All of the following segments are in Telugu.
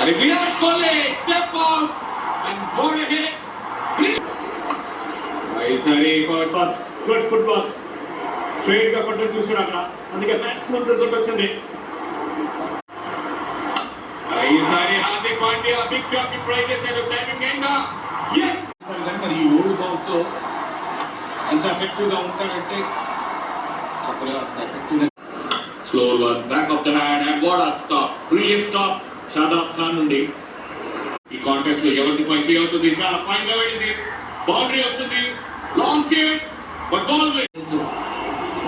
మరి Virat Kohli step out and goal ahead. ఈసారి గుడ్ ఫుట్బాల్ స్ట్రైట్ గా కొట్టడం చూసారు అక్కడ, అందుకే మాక్సిమం రిజల్ట్ వచ్చింది. ఈసారి హార్దిక్ పాండ్యా బిగ్ షాట్ కి ట్రై చేశాడు, టైమింగ్ ఏంగా మరి ఈ ఓల్డ్ బాల్ తో ఎంత ఎఫెక్టివ్ గా ఉంటాడంటే చెప్పలేరు. అంత effective slow one back of the hand and what a stop, brilliant stop Shadab Khan నుండి. ఈ కాంటెస్ట్ లో ఎవరి పై చేయవుతుంది, చాలా ఫైన్ గా వెళ్ళింది, బౌండరీ వస్తుంది, లాంగ్ చేంజ్ బట్ బాల్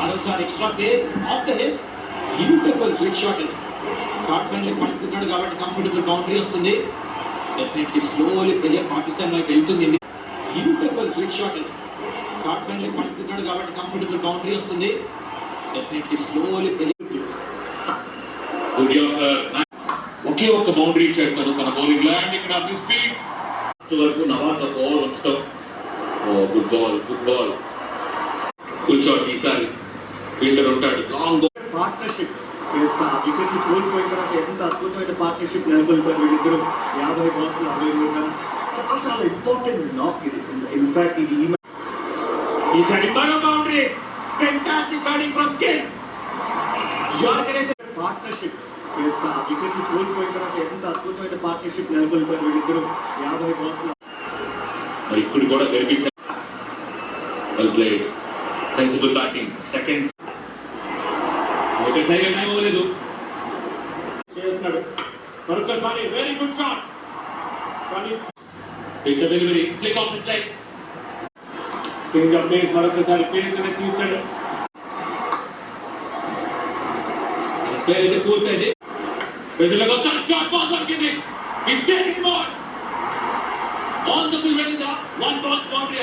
మరోసారి extra pace off the head, beautiful quick shot. Short friendly పడుతున్నాడు కాబట్టి కంఫర్టబుల్ బౌండరీ వస్తుంది. డెఫినెట్లీ స్లోలీ ప్రెజర్ పాకిస్తాన్ వైపు వెళ్తుంది. Beautiful quick shot. Short friendly పడుతున్నాడు కాబట్టి కంఫర్టబుల్ బౌండరీ వస్తుంది. Definitely slowly pressure. ఒకే ఒక్క బౌండరీ చేస్తాడు తన బౌలింగ్ లో. అండ్ ఇక్కడ స్పీడ్ వరకు నవాజ్ బాల్ ఉంచడం. Good ball, good ball, good shot. ఈసారి ఫీల్డర్ ఉంటాడు. లాంగ్ బాల్ పార్ట్నర్షిప్ వికెట్ కోల్పోయిన తర్వాత ఎంత అద్భుతమైన పార్ట్నర్షిప్ నెలకొల్పారు వీళ్ళిద్దరు. 50 బాల్స్ 60 రన్స్, చాలా చాలా ఇంపార్టెంట్ నాక్ ఇది. ఇన్ఫాక్ట్ ఇది ఈసారి మరో boundary. Fantastic batting from king. Partnership wicket కోల్పోయిన తర్వాత ఎంత అద్భుతమైన పార్ట్నర్షిప్ నెలకొల్పారు వీళ్ళిద్దరు. 50 బాల్స్ ఇప్పుడు కూడా గెలిపించారు. Well played, sensible batting. Second లేదు చేస్తున్నాడు మరొకసారి. వెరీ గుడ్ షాట్, కానీ delivery flick off the legs. Change of place, మరొకసారి పేస్ అనేది తీశాడు. స్పేర్ అయితే పూర్తయింది. ప్రజలకు వస్తాడు, షాట్ బాల్ దొరికింది. Is taking ball on the field వెళ్ళిందా. One ball boundary.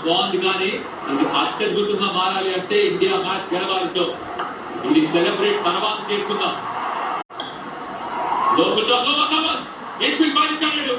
బాగుంది, కానీ ఇది అత్యద్భుతంగా మారాలి అంటే ఇండియా మ్యాచ్ గెలవాలి. సో ఇది సెలబ్రేట్ తర్వాత చేసుకుందాం. లోపల పాటించాడు.